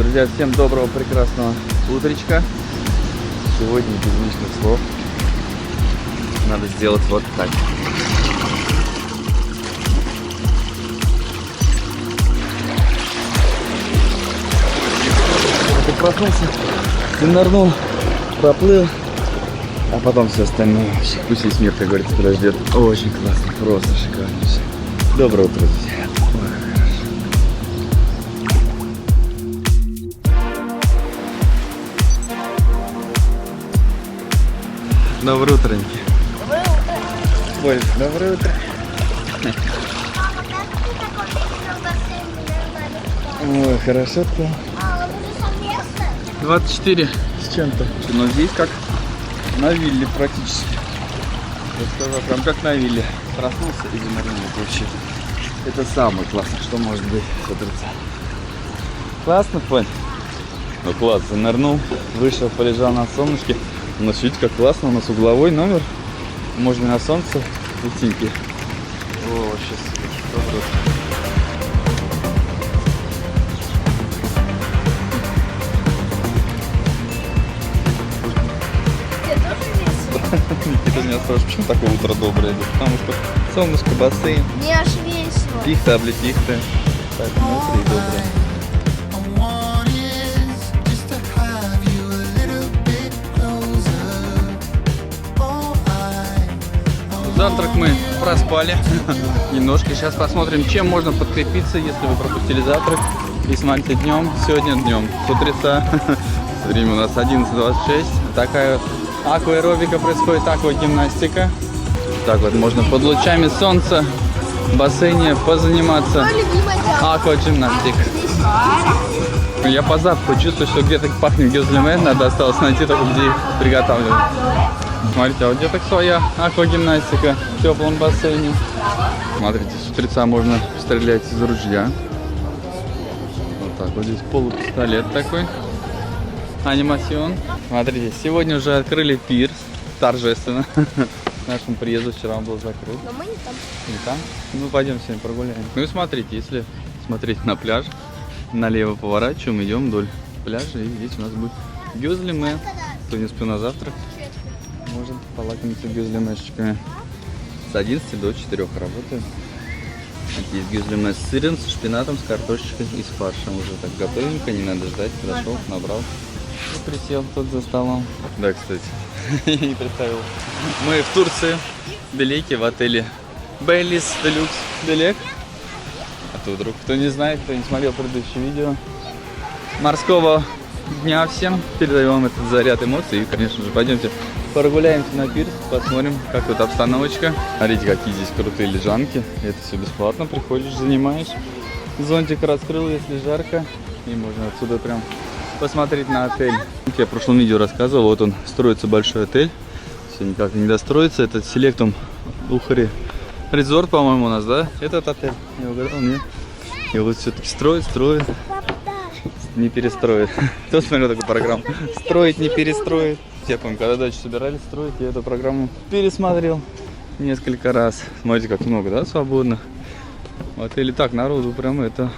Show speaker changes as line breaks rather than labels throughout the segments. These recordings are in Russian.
Друзья, всем доброго, прекрасного утречка. Сегодня без лишних слов надо сделать вот так. Ты проснулся, ты нырнул, проплыл, а потом все остальное вообще. Пусть весь мир, как говорится, подождет. Очень классно, просто шикарно. Доброе утро, друзья. Доброе утро, Ники.
Доброе утро.
Ой, доброе утро.
Мама, как ты такой веселый бассейн?
Ой, хорошо-то.
А, он уже совместно?
24 с чем-то. Но здесь как на вилле практически. Я сказал, прям как на вилле. Проснулся и занырнул вообще. Это самое классное, что может быть с утреца. Классно, Фонь? Ну класс, занырнул, вышел, полежал на солнышке. У нас, видите, как классно, у нас угловой номер. Можно на солнце идти. О, вообще супер.
Тебе тоже весело?
Никита меня спрашивает, почему такое утро доброе? Потому что солнышко, бассейн,
Мне аж весело.
пихта, облепихта. Так, смотри, доброе. Завтрак мы проспали немножко. Сейчас посмотрим, чем можно подкрепиться, если вы пропустили завтрак. И смотрите, днем, сегодня днем, с утреца, время у нас 11:26. Такая вот акваэробика происходит, аквагимнастика. Так вот, можно под лучами солнца в бассейне позаниматься аквагимнастикой. Я по запаху чувствую, что где-то пахнет гюзлеме, надо осталось найти только, где их приготавливают. Смотрите, а вот где-то своя аквагимнастика в теплом бассейне. Смотрите, с утреца можно стрелять из ружья. Вот так вот здесь полупистолет такой. Анимацион. Смотрите, сегодня уже открыли пирс. Торжественно. К нашему приезду вчера он был закрыт.
Но мы не там.
Не там? Ну, пойдем сегодня прогуляем. Ну и смотрите, если смотреть на пляж, налево поворачиваем, идем вдоль пляжа. И здесь у нас будет гюзлеме. Кто не успел на завтрак, может полакомиться гюзлемешечками. С 11 до 4 работаем. Есть гюзлеме с сыром, с шпинатом, с картошечкой и с фаршем. Уже так готовенько, не надо ждать. Подошел, набрал и присел тут за столом. Да, кстати, я не представил. Мы в Турции, в Белеке, в отеле Бейлис Делюкс Белек. А то вдруг кто не знает, кто не смотрел предыдущее видео. Морского дня всем. Передаю вам этот заряд эмоций. И, конечно же, пойдемте прогуляемся на пирс, посмотрим, как тут обстановочка. Смотрите, какие здесь крутые лежанки. Это все бесплатно. Приходишь, занимаешь. Зонтик раскрыл, если жарко. И можно отсюда прям посмотреть на отель. Я в прошлом видео рассказывал, вот он, строится большой отель. Все никак не достроится. Это Селектум Ухари Резорт, по-моему, у нас, да? Этот отель. Я угадал, нет? И вот все-таки строит. Не перестроит. Кто смотрел такую программу? Строить, не перестроить. Я помню, когда дачу собирались строить, я эту программу пересмотрел несколько раз. Смотрите, как много, да, свободных. В отеле так, народу прям это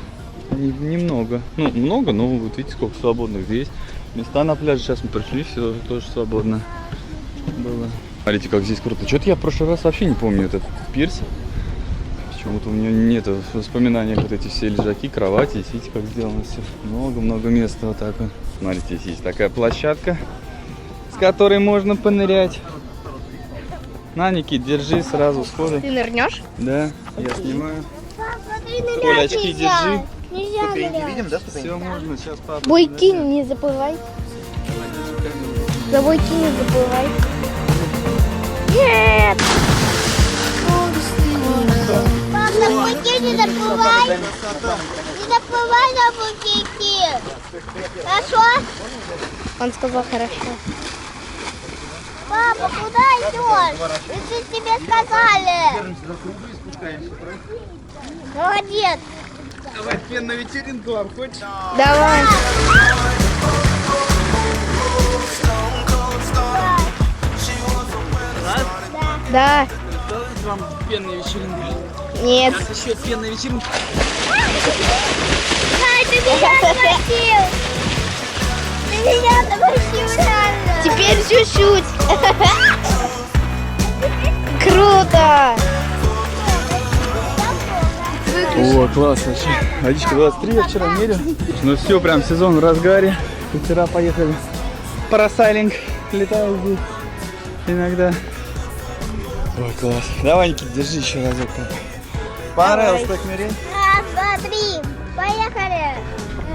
немного. Ну, много, но вот видите, сколько свободных здесь. Места на пляже, сейчас мы пришли, все тоже свободно было. Смотрите, как здесь круто. Что-то я в прошлый раз вообще не помню этот пирс. Почему-то у меня нет воспоминаний, вот эти все лежаки, кровати. Видите, как сделано все. Много-много места вот так вот. Смотрите, здесь есть такая площадка, с которой можно понырять. На, Никит, держи сразу сходу.
Ты нырнешь?
Да, я снимаю.
Смотри,
Коль, очки держи.
Нельзя нырять.
Все можно, сейчас папа.
Буйки не забывай. За буйки не забывай. Нет! Папа, на буйки не забывай. Не забывай на буйки. Хорошо? Он сказал хорошо. Папа, куда идешь? Мы тебе сказали. Молодец.
Давай фен на вечеринку вам хочешь?
Давай. Да.
вечером пенные вечеринки.
Нет.
Сейчас еще пенная вечеринка.
Ай, ты меня схватил! Ты меня схватил реально! Теперь чуть-чуть. Круто!
О, класс вообще. Водичка 23 я вчера мерил. Ну все, прям сезон в разгаре. Вчера поехали. Парасайлинг. Летаю здесь иногда. Ой, класс. Давай, Никит, держи еще разок. Понравилось так мерить?
Раз, два, три. Поехали.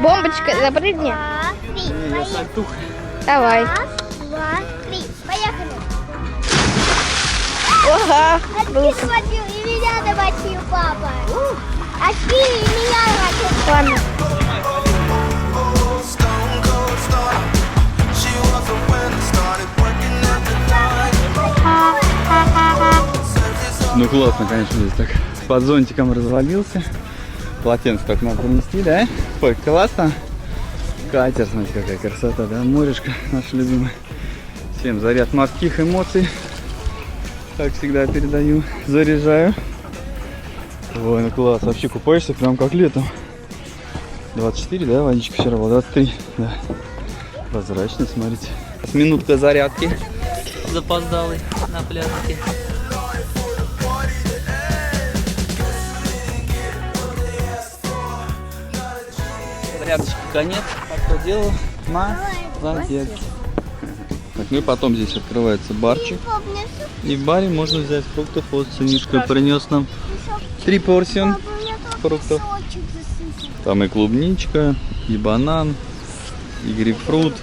Бомбочка, запрыгни. Раз, три.
Я сальтух.
Давай. Раз, два, три. Поехали. Ага. А ты схватил и меня замочил, папа. А ты и меня замочил. Ладно.
Ну классно, конечно, здесь так. Под зонтиком развалился. Полотенце так надо принести, да? Ой, классно. Катер, смотрите, какая красота, да? Морешко наше любимое. Всем заряд морских эмоций. Как всегда передаю, заряжаю. Ой, ну класс, вообще купаешься прям как летом. 24, да, водичка вчера была, 23, да. Прозрачно, смотрите. Минутка зарядки.
Запоздалый на пляжике. Зарядочки конец, а кто делал? Молодец.
Так, ну и потом здесь открывается барчик. И в баре можно взять фруктов. Вот сынишка принес нам 3 порции фруктов. Там и клубничка, и банан, и грейпфрут.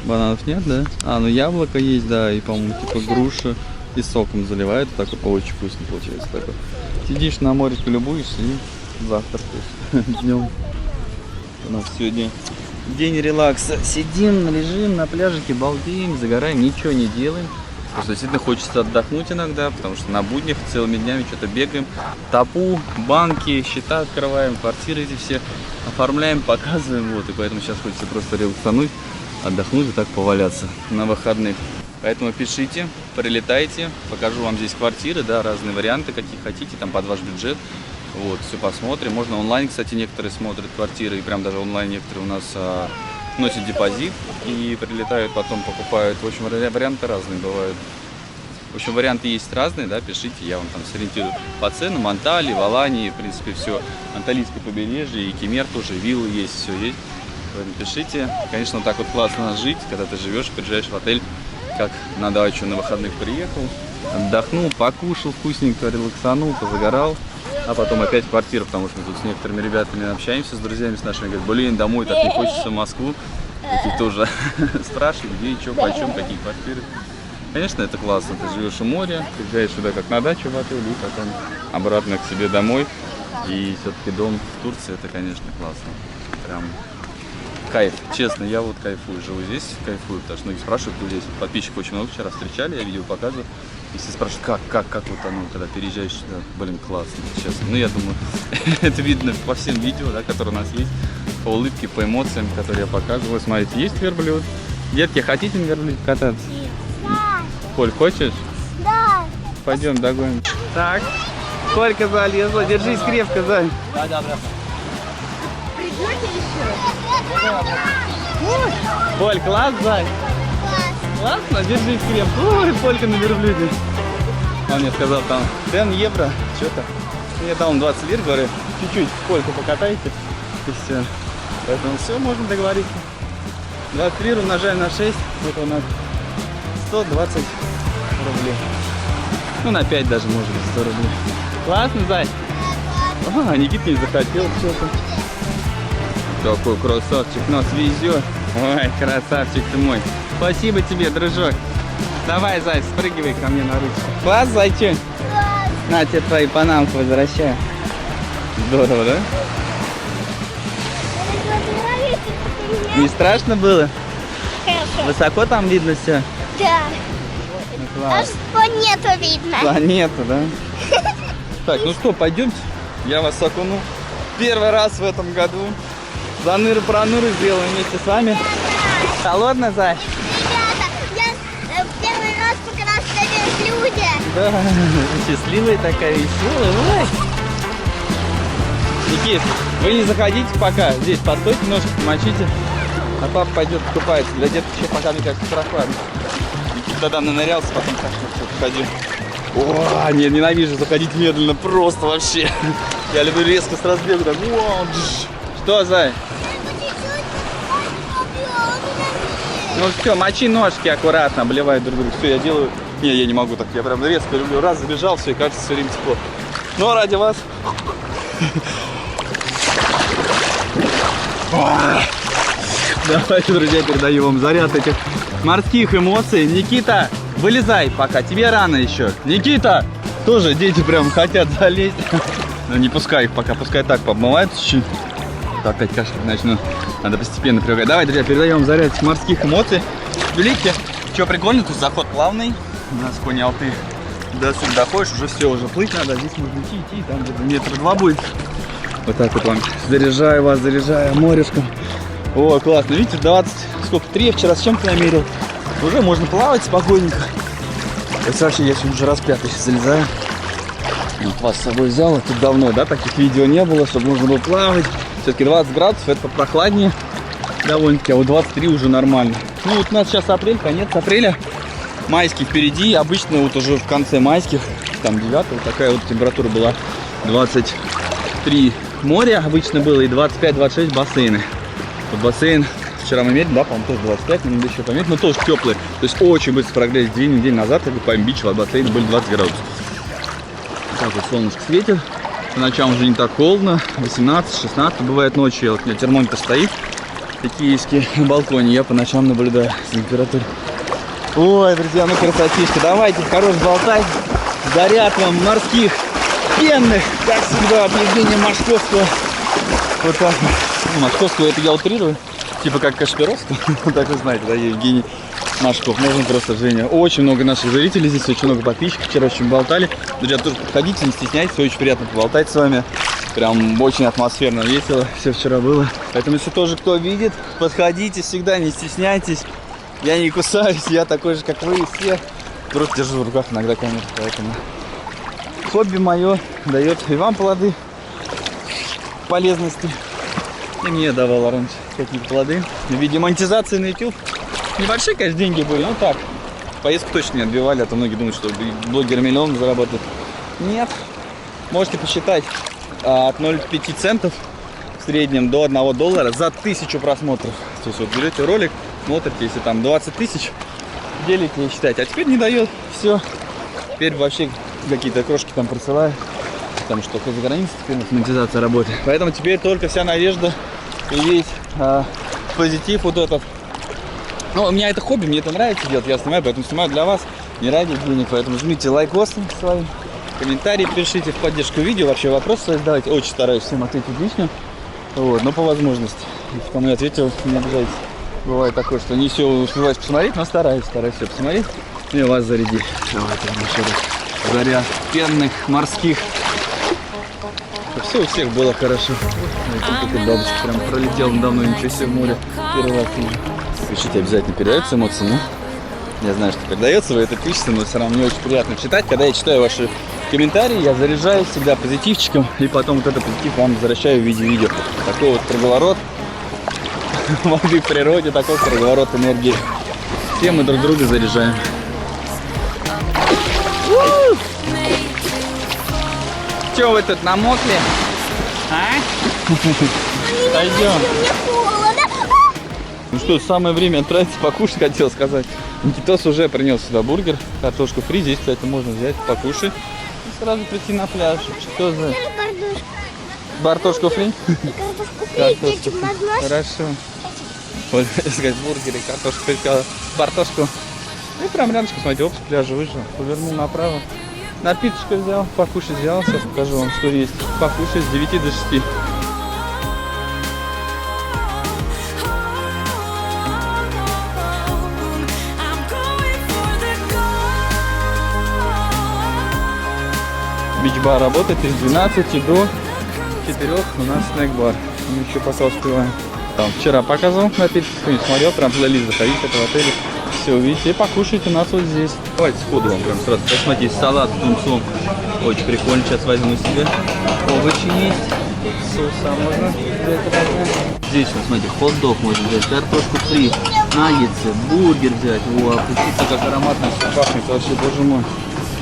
Бананов нет, да? А, ну яблоко есть, да, и, по-моему, типа груша. И соком заливают, так и очень вкусно получается. Такой. Сидишь на море, любуешься и завтракаешь днем. У нас сегодня день релакса. Сидим, лежим на пляжике, балдеем, загораем, ничего не делаем. Потому что действительно хочется отдохнуть иногда, потому что на буднях целыми днями что-то бегаем. Топу, банки, счета открываем, квартиры эти все оформляем, показываем. Вот, и поэтому сейчас хочется просто релаксануть, отдохнуть и так поваляться на выходных. Поэтому пишите, прилетайте, покажу вам здесь квартиры, да, разные варианты, какие хотите, там под ваш бюджет. Вот, все посмотрим. Можно онлайн, кстати, некоторые смотрят квартиры, и прям даже онлайн некоторые у нас носят депозит и прилетают, потом покупают. В общем, варианты разные бывают. В общем, варианты есть разные, да, пишите, я вам там сориентирую по ценам. Анталии, Валании, в принципе, все. Анталийское побережье, и Кемер тоже, виллы есть, все есть. Поэтому пишите. Конечно, вот так вот классно жить, когда ты живешь, приезжаешь в отель, как на дачу на выходных приехал, отдохнул, покушал вкусненько, релаксанул, позагорал. А потом опять в квартиру, потому что мы тут с некоторыми ребятами общаемся, с друзьями, с нашими, говорят, блин, домой так не хочется в Москву. И тоже спрашивают, где, что, почем, какие квартиры. Конечно, это классно, ты живешь у моря, приезжаешь сюда как на дачу в отель, и потом обратно к себе домой. И все-таки дом в Турции, это, конечно, классно. Прям кайф, честно, я вот кайфую, живу здесь, кайфую, потому что многие спрашивают, кто здесь. Подписчиков очень много вчера встречали, я видео показываю. Если спрашивают, как вот оно, когда переезжаешь сюда, блин, классно, честно. Ну, я думаю, это видно по всем видео, да, которые у нас есть, по улыбке, по эмоциям, которые я показываю. Смотрите, есть верблюд. Детки, хотите на верблюде кататься?
Да.
Коль, хочешь?
Да.
Пойдем догоним. Так, Колька залезла, держись крепко, Зай.
Да, брат.
Коль, класс, Зай? Классно, держись крепко. Ой, Полька на верблюде. Он мне сказал, там, 10 евро, что-то. Я дал ему 20 лир, говорю, чуть-чуть Польку покатайте, и все. Поэтому все, можно договориться. 20 лир умножаем на 6, это у нас 120 рублей. Ну, на 5 даже, может быть, 100 рублей. Классно, Зай? А, Никит не захотел что-то. Какой красавчик, нас везет. Ой, красавчик ты мой. Спасибо тебе, дружок. Давай, Зай, спрыгивай ко мне на ручку. Класс, Зайчик?
Класс.
На, тебе твою панамку возвращаю. Здорово, да? Не страшно было?
Хорошо.
Высоко там видно все?
Да.
Ну,
Аж
класс.
планету видно.
Планету, да? Так, ну что, пойдемте. Я вас окуну. Первый раз в этом году. Заныры-проныры сделаем вместе с вами. Холодно, Зай?
Ребята, я первый раз покрасила в люди.
Да, счастливая такая, веселая. Ой. Никит, вы не заходите пока. Здесь постойте, ножки помочите. А папа пойдет купается. Для деток еще пока, мне кажется, прохладно. Никит тогда нанырялся, потом ходил. О, нет, ненавижу заходить медленно, просто вообще. Я люблю резко с разбегу. Так, что, зай? Ну все, мочи ножки аккуратно, обливай друг друга. Все, я делаю. Не, я не могу так, я прям резко люблю. Раз забежал, все, и кажется, все время тепло. Но ради вас. Давайте, друзья, передаю вам заряд этих морских эмоций. Никита, вылезай пока, тебе рано еще. Никита, тоже дети прям хотят залезть. Но не пускай их пока, пускай так побывает чуть-чуть. Опять кашлять начну. Надо постепенно привыкать. Давай, друзья, передаем заряд этих морских эмоций. Видите, что прикольно, тут заход плавный. У нас кони Алты. До сюда доходишь, уже все, уже плыть надо. Здесь можно идти, там где-то метра 2 будет. Вот так вот вам заряжаю вас, заряжаю морешком. О, классно, видите, 20, сколько, 3 вчера с чем-то намерил. Уже можно плавать спокойненько. Это вообще я сегодня уже раз 5 сейчас залезаю. Вот вас с собой взял, а тут давно, да, таких видео не было, чтобы можно было плавать. Все-таки 20 градусов, это попрохладнее довольно-таки, а вот 23 уже нормально. Ну вот у нас сейчас апрель, конец апреля. Майский впереди, обычно вот уже в конце майских, там 9, вот такая вот температура была, 23 моря обычно было и 25-26 бассейны. Вот бассейн вчера мы мерили, да, по-моему, тоже 25, но надо еще пометить, но тоже теплый. То есть очень быстро прогрелись. 2 недели назад, как бы по Бич, от бассейна были 20 градусов. Так вот солнышко светит, по ночам уже не так холодно, 18-16, бывает ночью, вот у меня термометр стоит, киевский, на балконе, я по ночам наблюдаю температуру. Ой, друзья, ну красотища, давайте, хорош болтать, заряд вам морских, пенных, как всегда, от Евгения Машковского. Вот так. Ну, Машковского это я утрирую, типа как Кашпировского, так вы знаете, да, Евгений Машков, можно просто Женя. Очень много наших зрителей здесь, очень много подписчиков, вчера очень болтали. Друзья, тоже подходите, не стесняйтесь, очень приятно поболтать с вами. Прям очень атмосферно, весело, все вчера было. Поэтому, если тоже кто видит, подходите всегда, не стесняйтесь. Я не кусаюсь, я такой же, как вы и все. Просто держу в руках иногда камеру, поэтому хобби мое дает и вам плоды полезности. И мне давало раньше какие-то плоды в виде монетизации на YouTube. Небольшие, конечно, деньги были, ну так. Поездку точно не отбивали, а то многие думают, что блогеры миллион заработают. Нет. Можете посчитать от 0,5 центов в среднем до $1 за 1000 просмотров. То есть вот берете ролик, смотрите, если там 20 тысяч, делите и считайте. А теперь не дает, все. Теперь вообще какие-то крошки там присылают. Потому что только за границей теперь монетизация работает. Поэтому теперь только вся надежда и весь позитив вот этот. Ну, у меня это хобби, мне это нравится делать, я снимаю, поэтому снимаю для вас, не ради денег. Поэтому жмите лайкосы свои, комментарии пишите в поддержку видео, вообще вопросы свои задавайте. Очень стараюсь всем ответить лично, вот, но по возможности. Если кому я ответил, не обижайтесь. Бывает такое, что не все успеваешь посмотреть, но стараюсь все посмотреть и вас зарядить. Давайте еще раз. Заряд пенных, морских. Все у всех было хорошо. Эта бабочка прям пролетела давно, ничего себе в море. Первый раз вижу. Пишите, обязательно передаются эмоции, ну? Я знаю, что передается, вы это пишете, но все равно мне очень приятно читать. Когда я читаю ваши комментарии, я заряжаюсь всегда позитивчиком, и потом вот этот позитив вам возвращаю в виде видео. Такой вот круговорот воды в природе, такой круговорот энергии. Все мы друг друга заряжаем. Че вы тут намокли? А? Пойдем.
Мне холодно.
Ну что, самое время отправиться покушать, хотел сказать. Никитос уже принес сюда бургер, картошку фри. Здесь, кстати, можно взять, покушать и сразу прийти на пляж. Что за... Бартошку фри? Картошку фри. Хорошо. Вот, сказать, бургеры, картошку фри, бартошку. И прям рядышком, смотрите, оп, с пляжа вышел, повернул направо. Напиточку взял, покушать взял, сейчас покажу вам, что есть. Покушать с 9 до 6. Бич-бар работает из 12 до 4 у нас снэк-бар. Мы еще пока успеваем. Там вчера показывал напитки, кто не смотрел, прям плейлист заходите, это в отеле. Все увидите и покушайте у нас вот здесь. Давайте сходу вам прям сразу посмотрите, салат с тунцом.
Очень прикольно. Сейчас возьму себе. Овощи есть. Соуса можно взять. Здесь, вот, смотрите, хот-дог можно взять, картошку фри, наггетсы, бургер взять. О, опуститься, как ароматно
Пахнет вообще, боже мой.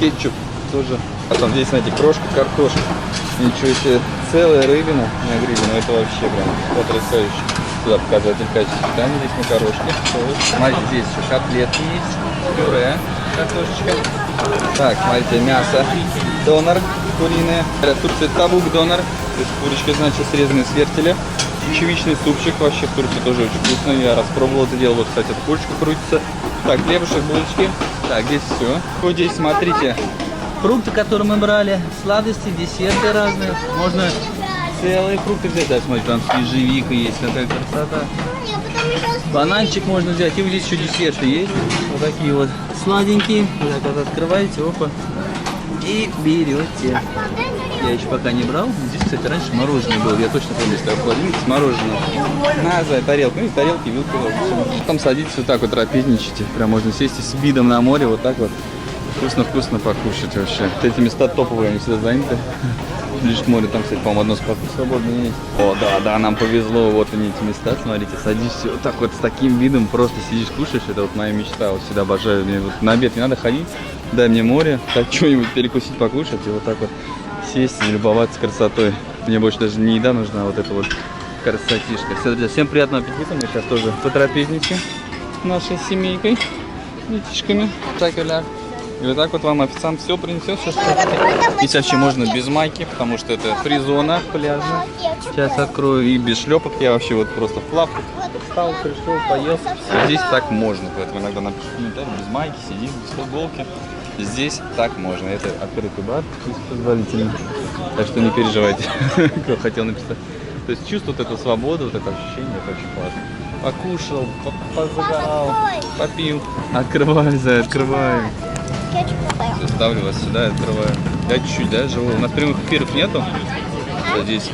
Кетчуп тоже. А там здесь, знаете, крошка, картошка. Ничего себе. Целая рыбина на гриле. Ну это вообще прям потрясающе. Сюда показатель качества. Там здесь макарошки. Смотрите, здесь еще котлетки есть. Пюре, картошечка. Так, смотрите, мясо. Донор куриное. Тут табук донор. То есть курочка, значит, срезанная с вертеля. Чечевичный супчик. Вообще в Турции тоже очень вкусно. Я раз пробовал это дело. Вот, кстати, эта курочка крутится. Так, хлебушек, булочки. Так, здесь все. Вот здесь, смотрите.
Фрукты, которые мы брали, сладости, десерты разные. Можно целые фрукты взять. Да, смотрите, там ежевика есть, какая красота. Бананчик можно взять. И вот здесь еще десерты есть. Вот такие вот сладенькие. Вот так вот открываете, опа. И берете. Я еще пока не брал. Здесь, кстати, раньше мороженое было. Я точно помню, что холодильник с мороженым.
На, за тарелку. Ну и тарелки, вилки. Там садитесь вот так вот, трапезничайте. Прям можно сесть и с видом на море вот так вот. Вкусно-вкусно покушать вообще. Вот эти места топовые, они всегда заняты. Лишь к морю, там, кстати, по-моему, одно спокойно свободное есть. О, да, нам повезло, вот они эти места, смотрите, садишься вот так вот с таким видом, просто сидишь, кушаешь, это вот моя мечта, вот всегда обожаю. Мне вот на обед не надо ходить, дай мне море, так что-нибудь перекусить, покушать, и вот так вот сесть и любоваться красотой. Мне больше даже не еда нужна, а вот эта вот красотишка. Все, друзья, всем приятного аппетита, мы сейчас тоже потрапезничаем нашей семейкой, детишками. И вот так вот вам официант все принесет, все, что хотите. Здесь вообще можно без майки, потому что это фри-зона пляжная. Сейчас открою и без шлепок. Я вообще вот просто в плавках встал, пришел, поел. Здесь так можно, поэтому иногда напишу комментарий, без майки, сидим, без футболки. Здесь так можно. Это открытый бар, если позволительно. Так что не переживайте, кто хотел написать. То есть чувствует эту свободу, вот это ощущение, это очень классно. Покушал, позагорал, попил. Открывай, открываем. Все, ставлю вас сюда и открываю. Я чуть-чуть, да, живу. У нас прямых эфиров нету. Здесь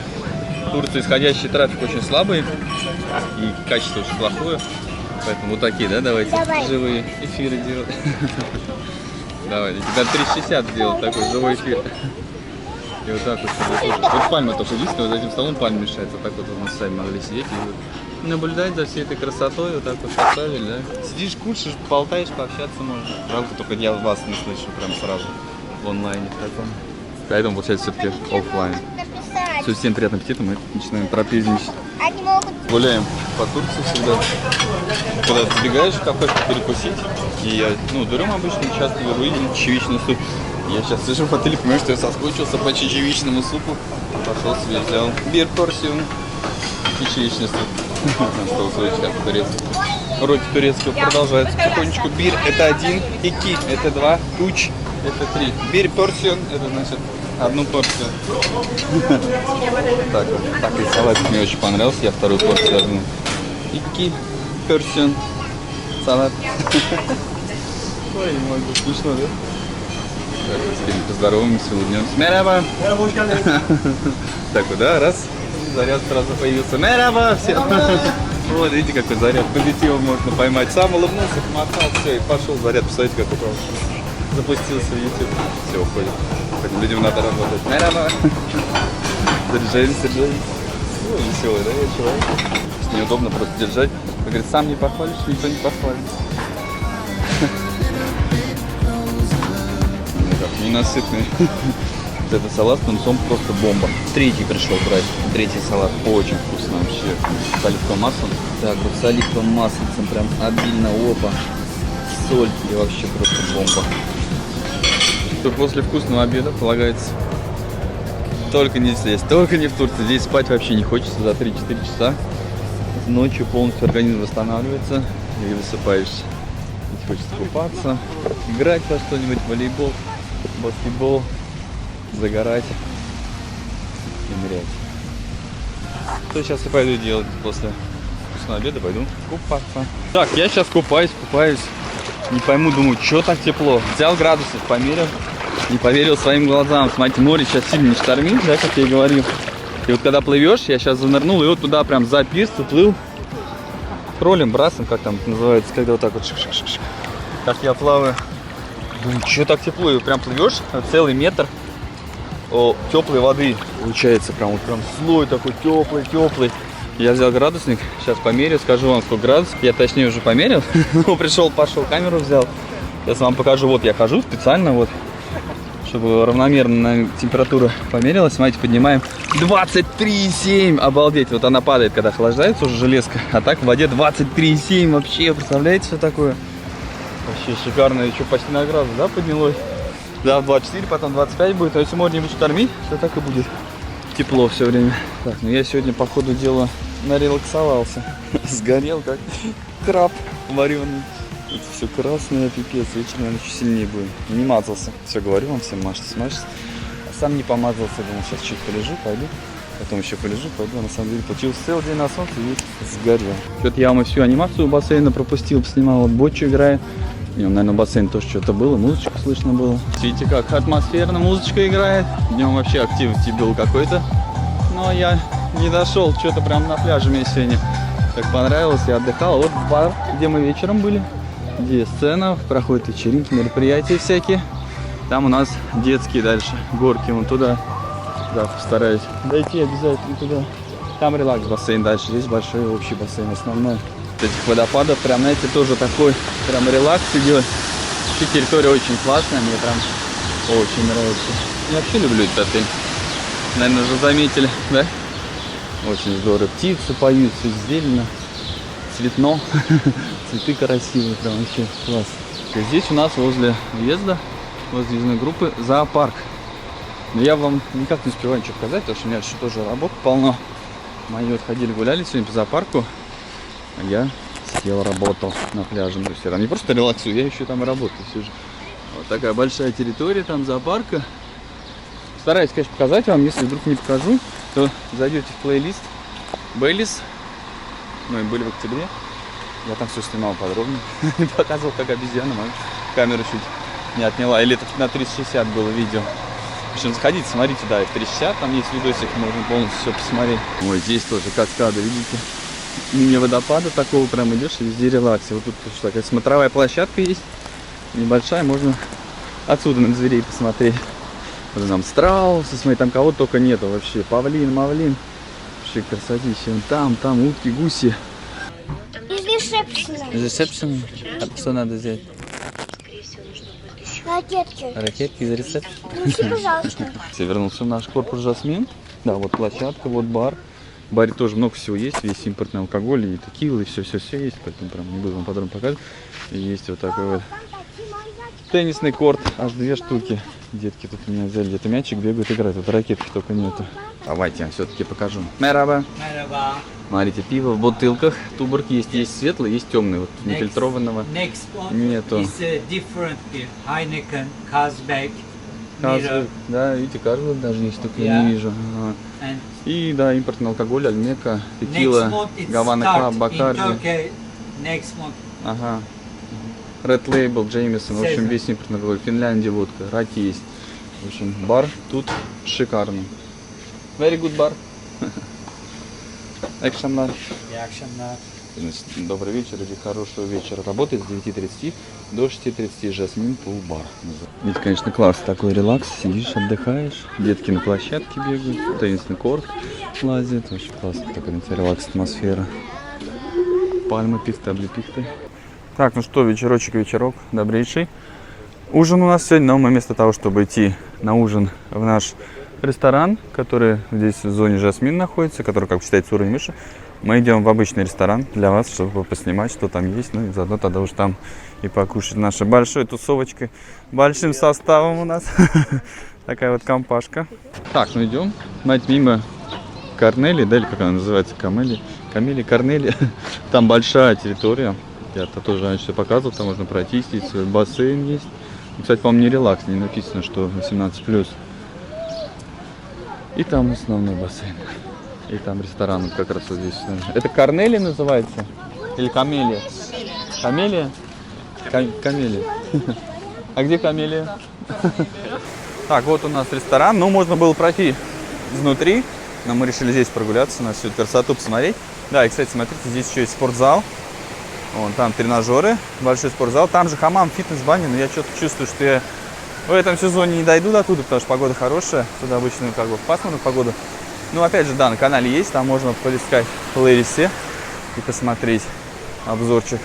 в Турции исходящий трафик очень слабый. И качество очень плохое. Поэтому вот такие, да, давайте живые эфиры делать. Давайте, тебя 360 сделать такой живой эфир. И вот так вот тоже. Вот пальма тоже единственное, вот за этим столом пальма мешается. Вот так вот мы сами могли сидеть и вот наблюдать за всей этой красотой. Вот так вот поставили, да. Сидишь, кушаешь, болтаешь, пообщаться можно. Жалко, только я вас не слышу прям сразу в онлайне. Поэтому получается все-таки офлайн. Все, всем приятного аппетита, мы начинаем трапезничать. Гуляем по Турции всегда. Когда ты сбегаешь в кафешку перекусить, и я, дурем обычно, часто беру и чечевичный суп. Я сейчас сижу в отеле, понимаю, что я соскучился по чечевичному супу. Пошел себе взял бир порсион, чечевичный суп. Что услышать, как по-турецки. Уроки турецкого продолжаются потихонечку. Бир это 1, ики это 2, уч это 3. Бир порсион это значит одну порцию. Так вот, так и салатик мне очень понравился, я вторую порцию возьму. Ики порсион салат. Ой, не могу, смешно, да? Так, теперь поздороваемся, улыбнемся. Мераба! Так вот, да, раз. Заряд сразу появился. Мераба! Все. Вот, видите, какой заряд. Позитив можно поймать. Сам улыбнулся, помотал, все, и пошел заряд. Представляете, как упал. Запустился в YouTube. Все, уходит. Поэтому людям надо работать. Мераба! Заряжаемся, Ну, веселый, да, я человек. Неудобно просто держать. Как говорит, сам не похвалишь, никто не похвалит. Ненасытный. Вот этот салат с тунцом просто бомба. Третий пришел брать. Третий салат очень вкусно вообще. С оливковым маслом. Так, вот с оливковым маслом прям обильно, опа. Соль и вообще просто бомба. Что после вкусного обеда полагается только не здесь, только не в Турции. Здесь спать вообще не хочется за 3-4 часа. Ночью полностью организм восстанавливается и высыпаешься. Здесь хочется купаться, играть во что-нибудь, волейбол, баскетбол, загорать и нырять. Что сейчас я пойду делать после вкусного обеда? Пойду купаться. Так, я сейчас купаюсь. Не пойму, думаю, что так тепло. Взял градусов, померил. Не поверил своим глазам. Смотрите, море сейчас сильно не штормит, да, как я и говорил. И вот когда плывешь, я сейчас занырнул и вот туда прям за пирс уплыл. Кролем, брасом, как там называется, когда вот так вот шик-шик-шик. Как я плаваю. Думаю, что так тепло, и прям плывешь целый метр теплой воды. Получается прям слой такой теплый. Я взял градусник, сейчас померю, скажу вам, сколько градусов. Я точнее уже померил. Ну, пошел, камеру взял. Сейчас вам покажу. Вот я хожу специально, вот, чтобы равномерно температура померилась. Смотрите, поднимаем 23,7. Обалдеть. Вот она падает, когда охлаждается уже железка. А так в воде 23,7. Вообще, представляете, что такое? Вообще шикарно. Еще почти на градус, да, поднялось? Да, 24, потом 25 будет. А если море не будет штормить, то так и будет тепло все время. Так, ну я сегодня по ходу дела нарелаксовался. Сгорел как краб вареный. Это все красное, пипец. Вечером, наверное, еще сильнее будет. Не мазался. Все, говорю вам всем, мажьтесь. А сам не помазался. Думал, сейчас чуть полежу, пойду. Потом еще полежу, пойду. А на самом деле получился целый день на солнце и сгорел. Что-то я вам всю анимацию бассейна пропустил, снимал. Вот бочу играет. И, наверное, бассейн тоже что-то было. Музычка слышно было. Видите, как атмосферно музычка играет. Днем вообще активности был какой-то. Но я не дошел. Что-то прям на пляже мне сегодня как понравилось. Я отдыхал. Вот бар, где мы вечером были. Где сцена, проходят вечеринки, мероприятия всякие. Там у нас детские дальше горки, вон туда. Да, постараюсь дойти обязательно туда. Там релакс бассейн дальше, здесь большой общий бассейн основной. Этих водопадов прям, знаете, тоже такой прям релакс идет. Вообще территория очень классная, мне прям очень нравится. Я вообще люблю этот отель. Наверное, уже заметили, да? Очень здорово. Птицы поют, все зелено. Цветно, цветы красивые, прям вообще класс. Здесь у нас возле въезда, возле въездной группы зоопарк. Но я вам никак не успеваю ничего показать, потому что у меня еще тоже работы полно. Мои вот ходили, гуляли сегодня по зоопарку, а я сидел, работал на пляже. То есть я там не просто релаксую, я еще там и работаю. Сижу. Вот такая большая территория там зоопарка. Стараюсь, конечно, показать вам. Если вдруг не покажу, то зайдете в плейлист Бейлис. Мы были в октябре. Я там все снимал подробно. Показывал, как обезьяна. Камера чуть не отняла. Или это на 360 было видео. В общем, заходите, смотрите, да, в 360. Там есть видосик, можно полностью все посмотреть. Ой, здесь тоже каскады, видите? Мини водопада такого прям идешь, и везде релакс. Вот тут такая смотровая площадка есть. Небольшая, можно отсюда на зверей посмотреть. Вот там страусы, смотри, там кого только нету вообще. Павлин, мавлин. Вообще красотища. Там утки, гуси.
Из ресепшена.
Из ресепшена? А что надо взять?
Ракетки.
Ракетки из ресепшена?
Принеси, пожалуйста.
Я вернулся в наш корпус «Жасмин». Да, вот площадка, вот бар. В баре тоже много всего есть. Весь импортный алкоголь, и текила, и все есть. Поэтому прям не буду вам подробно показывать. И есть вот такой вот теннисный корт. Аж 2 штуки. Детки тут у меня взяли, где-то мячик бегают, играют. Вот ракетки только нету. Давайте я все-таки покажу. Мераба. Смотрите, пиво в бутылках. Туборг есть светлый, есть темный. Вот нефильтрованного нету.
Heineken, Carlsberg,
да, видите, Carlsberg даже есть, только я не вижу. Ага. И да, импортный алкоголь, Альмека, текила, Гавана Клаб, Бакарди. Ага. Red Label, Джеймисон, в общем, весь импортный алкоголь. Финляндия водка, раки есть. В общем, бар тут шикарный. Very good bar. Экшамнар. Добрый вечер или хорошего вечера. Работает с 9:30 до 6:30. Жасмин Пул Бар. Здесь, конечно, класс. Такой релакс. Сидишь, отдыхаешь. Детки на площадке бегают. Теннисный корт лазит. Очень классно. Такая релакс атмосфера. Пальмы, пихты, облепихты. Так, ну что, вечерок добрейший. Ужин у нас сегодня, но мы вместо того, чтобы идти на ужин в наш ресторан, который здесь в зоне Жасмин находится, который, как считается, уровень выше, мы идем в обычный ресторан для вас, чтобы поснимать, что там есть, ну и заодно тогда уж там и покушать нашей большой тусовочкой, большим составом у нас. Такая вот компашка. Так, ну идем, смотрите, мимо Корнелии, да, или как она называется, Камелия, Корнелия. Там большая территория. Я-то тоже раньше все показывал, там можно пройтись, бассейн есть. Кстати, по-моему, не релакс, не написано, что 18+. И там основной бассейн. И там ресторан вот как раз вот здесь. Это Корнелия называется? Или Камелия? Камелия? Камелия. А где Камелия? Так, вот у нас ресторан. Ну, можно было пройти изнутри. Но мы решили здесь прогуляться, на всю эту красоту посмотреть. Да, и, кстати, смотрите, здесь еще есть спортзал. Вон там тренажеры, большой спортзал. Там же хамам, фитнес, баня. Но я что-то чувствую, что я В этом сезоне не дойду до туда, потому что погода хорошая. Туда обычно как бы в пасмурную погоду. Ну, опять же, да, на канале есть, там можно поискать в плейлисте и посмотреть обзорчик,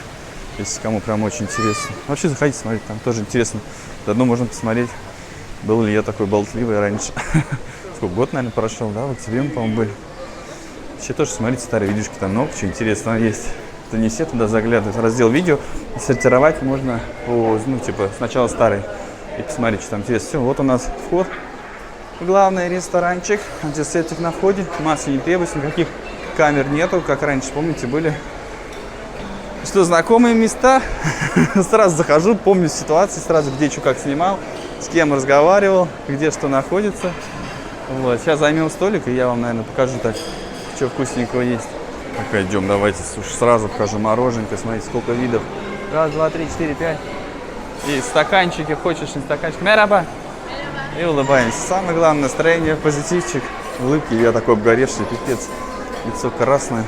если кому прям очень интересно. Вообще заходите смотреть, там тоже интересно. Заодно можно посмотреть, был ли я такой болтливый раньше. Сколько, год, наверное, прошел, да, в октябре мы, по-моему, были. Вообще тоже смотрите старые видюшки, там много чего интересного есть. Это не все туда заглядывают. Раздел видео и сортировать можно по, ну, типа, сначала старый и посмотреть, что там интересно. Все, вот у нас вход. Главный ресторанчик, антисептик на входе, массы не требуется, никаких камер нету, как раньше, помните, были. Что, знакомые места, сразу захожу, помню ситуации, сразу где что как снимал, с кем разговаривал, где что находится. Вот, сейчас займем столик, и я вам, наверное, покажу так, что вкусненького есть. Так, идем, давайте, слушай, сразу покажу мороженка, смотрите, сколько видов. Раз, два, три, четыре, пять. И стаканчики, хочешь не стаканчик, мераба. И улыбаемся. Самое главное настроение, позитивчик, улыбки. Я такой обгоревший, пипец. Лицо красное.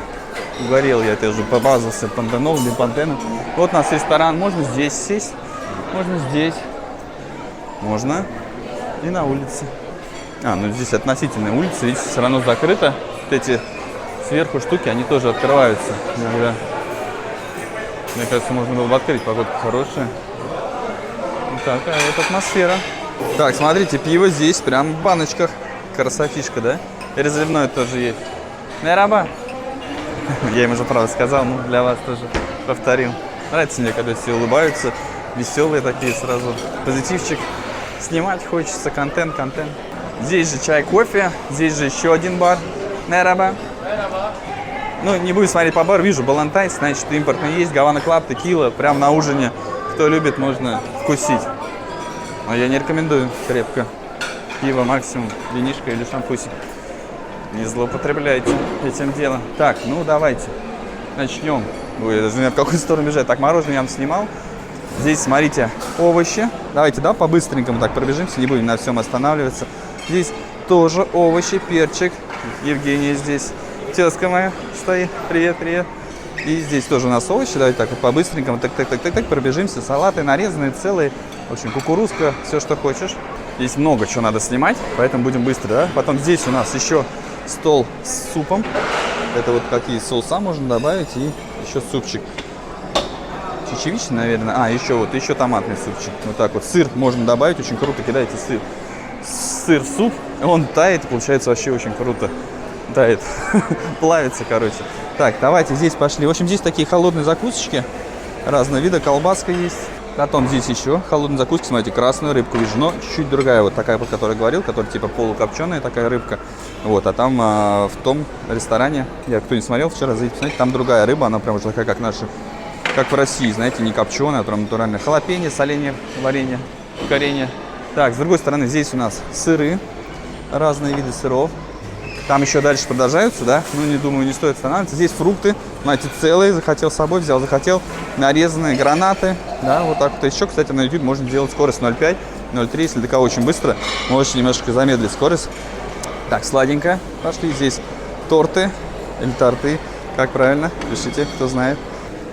Угорел я, это уже побазился, пантенол, бипантена. Вот у нас ресторан, можно здесь сесть, можно здесь, можно и на улице. Ну здесь относительная улица, видите, все равно закрыто. Вот эти сверху штуки, они тоже открываются иногда. Мне кажется, можно было бы открыть, погода хорошая. Вот такая вот атмосфера. Так, смотрите, пиво здесь прям в баночках. Красотишка, да? И разливное тоже есть. Мераба. Я им уже правда сказал, но для вас тоже повторил. Нравится мне, когда все улыбаются, веселые такие сразу. Позитивчик. Снимать хочется, контент. Здесь же чай, кофе. Здесь же еще один бар. Мераба. Ну, не буду смотреть по бару, вижу, Балантайс, значит, импортный есть. Гавана Клаб, текила. Прям на ужине. Кто любит, можно вкусить. Но я не рекомендую крепко. Пиво максимум, винишко или шампусик. Не злоупотребляйте этим делом. Так, ну давайте начнем. Ой, я даже не знаю, в какую сторону бежать. Так, мороженое я вам снимал. Здесь, смотрите, овощи. Давайте, да, по-быстренькому так пробежимся, не будем на всем останавливаться. Здесь тоже овощи, перчик. Евгения здесь. Тезка моя стоит. Привет. И здесь тоже у нас овощи. Давайте так вот по-быстренькому. Так, пробежимся. Салаты нарезанные, целые. В общем, кукурузка, все, что хочешь. Здесь много чего надо снимать, поэтому будем быстро, да? Потом здесь у нас еще стол с супом. Это вот какие соуса можно добавить и еще супчик. Чечевичный, наверное. Еще томатный супчик. Вот так вот. Сыр можно добавить, очень круто. Кидаете сыр в суп, он тает, получается вообще очень круто. Тает. Плавится, короче. Так, давайте здесь пошли. В общем, здесь такие холодные закусочки. Разного вида. Колбаска есть. Потом здесь еще холодные закуски. Смотрите, красную рыбку вижу, но чуть-чуть другая. Вот такая, про которую я говорил, которая типа полукопченая такая рыбка. Вот, а там в том ресторане, кто не смотрел вчера, зайдите, посмотрите, там другая рыба, она прям уже такая, как наша, как в России, знаете, не копченая, а прям натуральная. Халапеньо, соленье, варенье, коренье. Так, с другой стороны, здесь у нас сыры, разные виды сыров. Там еще дальше продолжаются, да? Ну, не думаю, не стоит останавливаться. Здесь фрукты, знаете, целые, захотел с собой, взял, захотел. Нарезанные гранаты, да, вот так вот. Еще, кстати, на YouTube можно делать скорость 0,5, 0,3, если для кого очень быстро, можете немножко замедлить скорость. Так, сладенько пошли. Здесь торты или торты, как правильно, пишите, кто знает.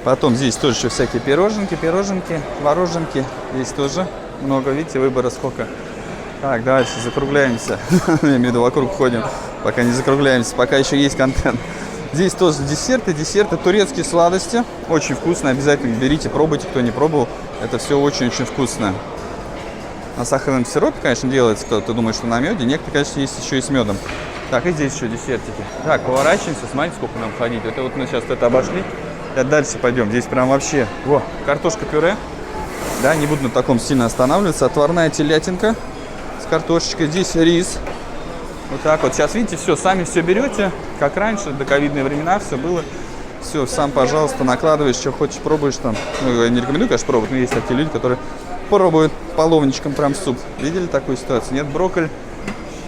Потом здесь тоже еще всякие пироженки, мороженки. Здесь тоже много, видите, выбора сколько. Так, дальше закругляемся. Я имею в виду, вокруг ходим, пока не закругляемся, пока еще есть контент. Здесь тоже десерты, турецкие сладости. Очень вкусно, обязательно берите, пробуйте, кто не пробовал. Это все очень-очень вкусно. На сахарном сиропе, конечно, делается, кто-то думает, что на меде. Некоторые, конечно, есть еще и с медом. Так, и здесь еще десертики. Так, поворачиваемся, смотрите, сколько нам ходить. Это вот мы сейчас это обошли. Дальше пойдем. Здесь прям вообще, картошка-пюре. Да, не буду на таком сильно останавливаться. Отварная телятинка с картошечкой. Здесь рис. Вот так вот. Сейчас, видите, все, сами все берете, как раньше, до ковидные времена все было. Все, сам, пожалуйста, накладываешь, что хочешь, пробуешь там. Ну, я не рекомендую, конечно, пробовать, но есть такие люди, которые пробуют половничком прям суп. Видели такую ситуацию? Нет, брокколи,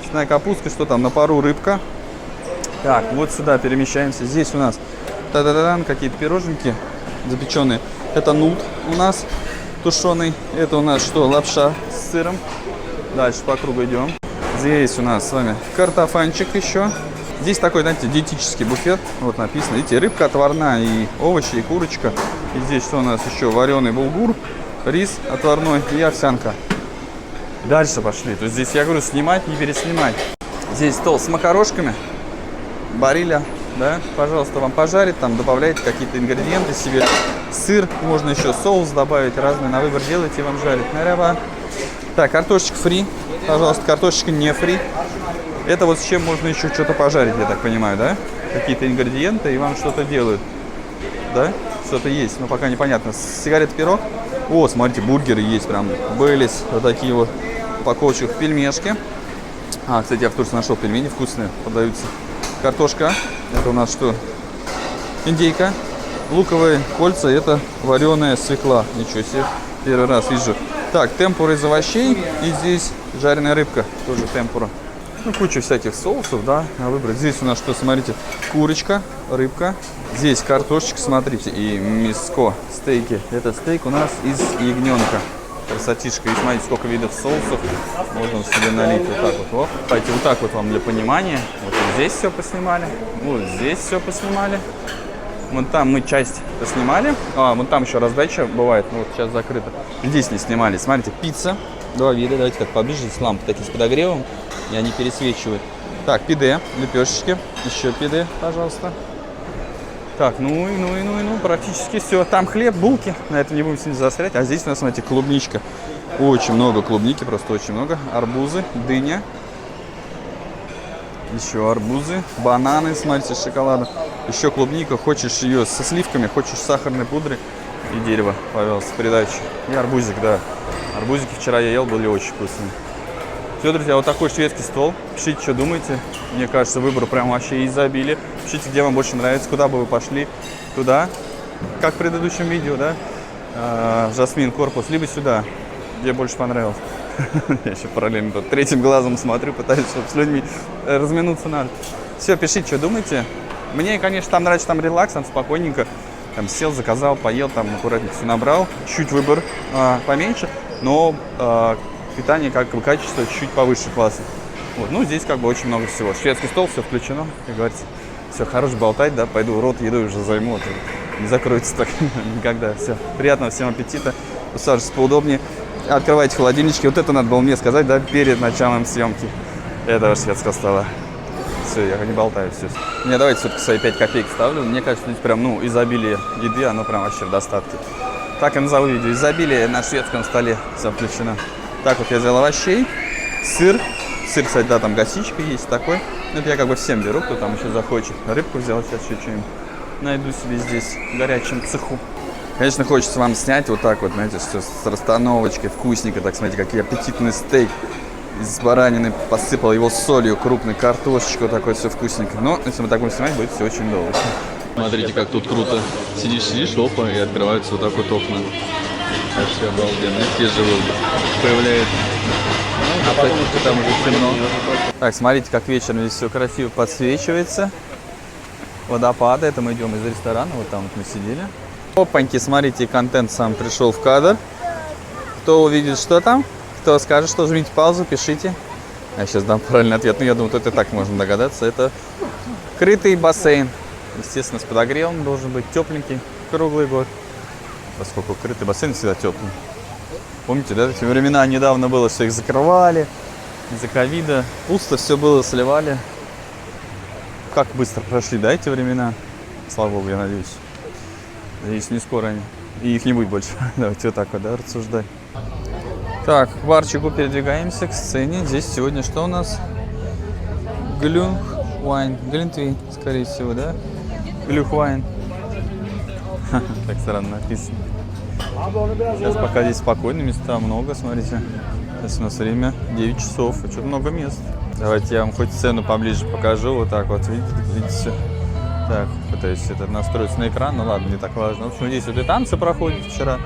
честная капустка, что там, на пару рыбка. Так, вот сюда перемещаемся. Здесь у нас какие-то пироженки запеченные. Это нут у нас тушеный. Это у нас что, лапша с сыром. Дальше по кругу идем. Здесь у нас с вами картофанчик еще. Здесь такой, знаете, диетический буфет. Вот написано, видите, рыбка отварная, и овощи, и курочка. И здесь что у нас еще? Вареный булгур, рис отварной и овсянка. Дальше пошли. То есть здесь, я говорю, снимать, не переснимать. Здесь стол с макарошками. Бариля, да, пожалуйста, вам пожарит, там добавляйте какие-то ингредиенты себе. Сыр, можно еще соус добавить, разные на выбор делайте, вам жарит. Наряба. Так, картошечка фри, пожалуйста, картошечка не фри. Это вот с чем можно еще что-то пожарить, я так понимаю, да? Какие-то ингредиенты, и вам что-то делают, да? Что-то есть, но пока непонятно. Сигарет, пирог. О, смотрите, бургеры есть прям. Бейлис, вот такие вот упаковочках, пельмешки. А, кстати, я в Турции нашел пельмени вкусные, продаются. Картошка, это у нас что? Индейка. Луковые кольца, это вареная свекла. Ничего себе, первый раз вижу. Так, темпура из овощей. И здесь жареная рыбка, тоже темпура. Ну, куча всяких соусов, да, на выбор. Здесь у нас что, смотрите, курочка, рыбка. Здесь картошечка, смотрите, и мяско, стейки. Это стейк у нас из ягненка. Красотишка. И смотрите, сколько видов соусов можно себе налить. Вот так вот. Оп. Давайте вот так вот вам для понимания. Вот здесь все поснимали. Вот здесь все поснимали. Вон там мы часть поснимали. А, вон там еще раздача бывает. Ну, вот сейчас закрыто. Здесь не снимали. Смотрите, пицца. Два вида. Давайте как поближе. Здесь лампы такие с подогревом. И они пересвечивают. Так, пиде, лепешечки. Еще пиде, пожалуйста. Так, ну, практически все. Там хлеб, булки. На этом не будем сильно заострять. А здесь у нас, смотрите, клубничка. Очень много клубники, просто очень много. Арбузы, дыня. Еще арбузы, бананы, смотрите, с шоколадом. Еще клубника. Хочешь ее со сливками, хочешь с сахарной пудрой. И дерево, пожалуйста, передача. И арбузик, да. Арбузики вчера я ел, были очень вкусные. Все, друзья, вот такой шведский стол. Пишите, что думаете. Мне кажется, выбор прям вообще изобилие. Пишите, где вам больше нравится, куда бы вы пошли. Туда, как в предыдущем видео, да? Жасмин, корпус, либо сюда, где больше понравилось. Я еще параллельно тут третьим глазом смотрю, пытаюсь, чтобы с людьми разминуться надо. Все, пишите, что думаете. Мне, конечно, там нравится, там релакс, там спокойненько. Там сел, заказал, поел, там аккуратненько все набрал. Чуть выбор поменьше, но... питание, как бы качество чуть-чуть повыше класса. Вот, ну здесь как бы очень много всего. Шведский стол, все включено, как говорится. Все, хорош болтать, да, пойду рот едой уже займу, а то не закроется так никогда. Все, приятного всем аппетита, усаживайтесь поудобнее, открывайте холодильнички. Вот это надо было мне сказать, да, перед началом съемки этого шведского стола. Все, я не болтаю, все. Не, давайте все-таки свои 5 копеек ставлю. Мне кажется, здесь прям, ну, изобилие еды, оно прям вообще в достатке. Так и назову видео, изобилие на шведском столе, все включено. Так вот я взял овощей, сыр. Сыр, кстати, да, там гасичка есть такой. Это я как бы всем беру, кто там еще захочет. Рыбку взял, сейчас еще что-нибудь найду себе здесь в горячем цеху. Конечно, хочется вам снять вот так вот, знаете, все с расстановочкой, вкусненько. Так, смотрите, какие аппетитный стейк из баранины. Посыпал его солью, крупной картошечку, вот такое все вкусненько. Но если мы так будем снимать, будет все очень долго. Смотрите, как тут круто. Сидишь, опа, и открываются вот так вот окна. Вообще обалденно. И свежий воздух появляется. А потому что там уже темно. Так, смотрите, как вечером здесь все красиво подсвечивается. Водопады. Это мы идем из ресторана. Вот там вот мы сидели. Опаньки, смотрите, контент сам пришел в кадр. Кто увидит, что там, кто скажет, что, жмите паузу, пишите. Я сейчас дам правильный ответ. Ну, я думаю, тут и так можно догадаться. Это крытый бассейн. Естественно, с подогревом должен быть тепленький круглый год. Поскольку крытый бассейн всегда теплый. Помните, да, эти времена недавно было, что их закрывали из-за ковида. Пусто все было, сливали. Как быстро прошли, да, эти времена? Слава богу, я надеюсь. Надеюсь, не скоро они. И их не будет больше. Давайте вот так вот, да, рассуждать. Так, к барчику передвигаемся, к сцене. Здесь сегодня что у нас? Глюхвайн. Глинтвейн, скорее всего, да? Глюхвайн. Так странно написано. Сейчас пока здесь спокойно, места много, смотрите. Сейчас у нас время 9 часов, и что-то много мест. Давайте я вам хоть сцену поближе покажу, вот так вот, видите? Так, пытаюсь это настроить на экран, ну ладно, не так важно. В общем, здесь вот и танцы проходят вчера.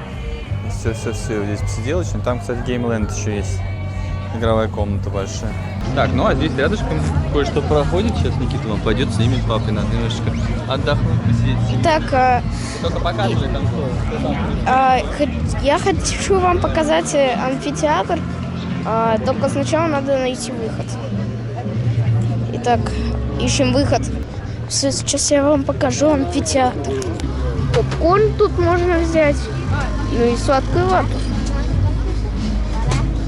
Все, здесь посиделочно. Там, кстати, геймленд еще есть. Игровая комната большая. Так, ну а здесь рядышком кое-что проходит. Сейчас Никита вам пойдет, снимет папой, надо немножечко отдохнуть, посидеть.
Так,
Только показывай там что.
я хочу вам показать амфитеатр, только сначала надо найти выход. Итак, ищем выход. Сейчас я вам покажу амфитеатр. Попкорн тут можно взять, ну и сладкую вату.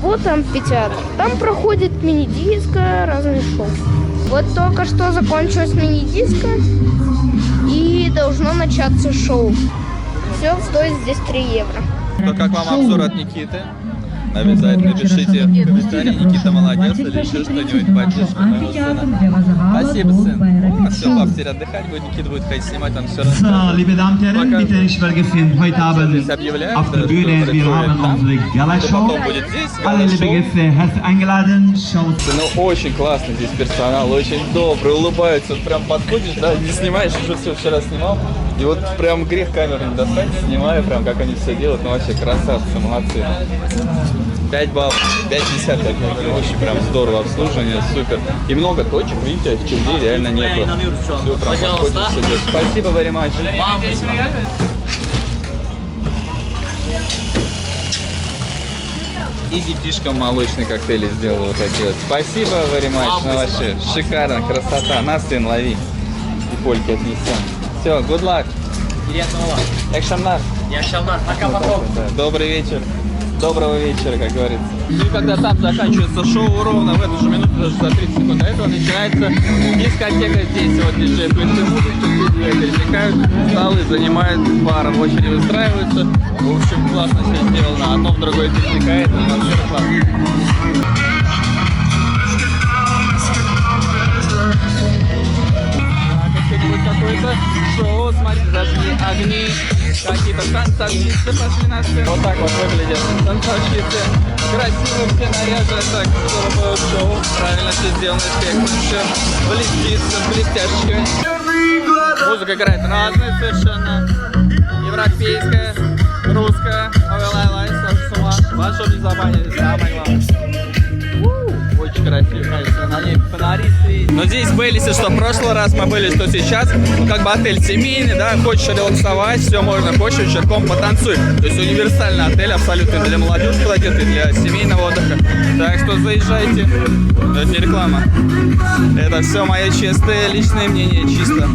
Вот амфитеатр. Там проходит мини-диско, разные шоу. Вот только что закончилось мини-диско и должно начаться шоу. Все стоит здесь 3 евро.
Ну, как вам обзор от Никиты? Обязательно пишите в комментарии, Никита молодец, или еще что-нибудь, поддержку моего сына. Спасибо, сын. Все, пап теперь отдыхать будет, Никита будет ходить снимать, там все
So, liebe Damen und Herren, bitte entschuldigen heute Abend auf der Bühne. Wir haben unsere Gala-Show.
Потом будет здесь,
Alle liebe
шоу.
Gäste herzlich eingeladen. Schaut.
Ну, очень классно здесь персонал, очень добрый, улыбается. Вот прям подходишь, да, не снимаешь, уже все вчера снимал. И вот прям грех камеру не достать, снимаю прям, как они все делают. Ну, вообще красавцы, молодцы. 5 баллов, 5,50, как я говорю, очень прям здорово обслуживание, супер. И много точек, видите, в Чилде реально нету. Все прям подходит, все идет. Спасибо, very much. И детишкам молочный коктейль сделал вот такие вот. Спасибо, very much. Ну вообще, шикарно, красота. На, сын, лови. И польки отнесем. Все, good luck. Экшамнар. Добрый вечер. Доброго вечера, как говорится. И когда там заканчивается шоу, ровно в эту же минуту, даже за 30 секунд до этого, начинается дискотека здесь. Вот диджей включил музыку, здесь пересекают, столы занимают, пара в очередь выстраиваются. В общем, классно все сделано. Одно в другое пересекает, и вообще классно. Какое-то шоу, смотрите, зажгли огни, какие-то танцовщицы пошли на сцену. Вот так вот выглядят танцовщицы. Красиво все наряжены, так, здорово шоу. Правильно все сделано, эффектно все. Блестит, блестяшечка. Музыка играет разная совершенно. Европейская, русская. Ой, с ума. Вас чтоб не забанили, самое главное. Очень красиво, конечно, на ней фонари стоит. Но здесь были, если что в прошлый раз мы были, что сейчас, ну, как бы отель семейный, да, хочешь релаксовать, все можно, хочешь вечерком потанцуй. То есть универсальный отель, абсолютно для молодежи кладет и для семейного отдыха. Так что заезжайте, это не реклама. Это все мое чистое личное мнение, чисто.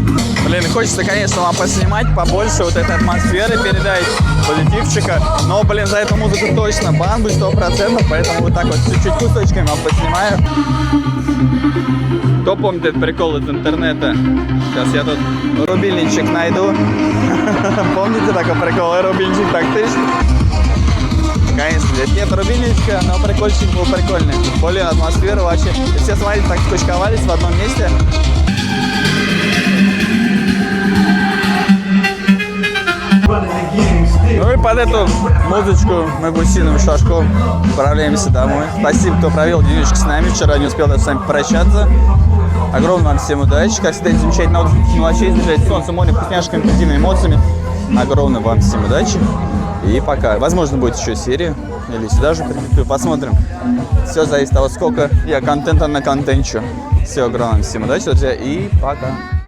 Блин, хочется, конечно, вам поснимать побольше вот этой атмосферы, передать позитивчика. Но, блин, за эту музыку точно бан будет 100%, поэтому вот так вот чуть-чуть кусочками вам поснимаю. Кто помнит этот прикол из интернета? Сейчас я тут рубильничек найду. Помните такой прикол? Рубильничек так тыш. Конечно, здесь нет рубильничка, но прикольчик был прикольный. Более атмосфера вообще. И все, смотрите, так скучковались в одном месте. Ну и под эту музычку мы гусиным шажком отправляемся домой. Спасибо, кто провел денечек с нами. Вчера не успел даже с вами попрощаться. Огромное вам всем удачи. Как всегда, замечательно отдых, мелочей, заряжать солнцем, морем, вкусняшками, позитивными эмоциями. Огромное вам всем удачи. И пока. Возможно, будет еще серия. Или сюда же прилеплю. Посмотрим. Все зависит от того, сколько я контента на контенчу. Все, огромное всем удачи, друзья. И пока.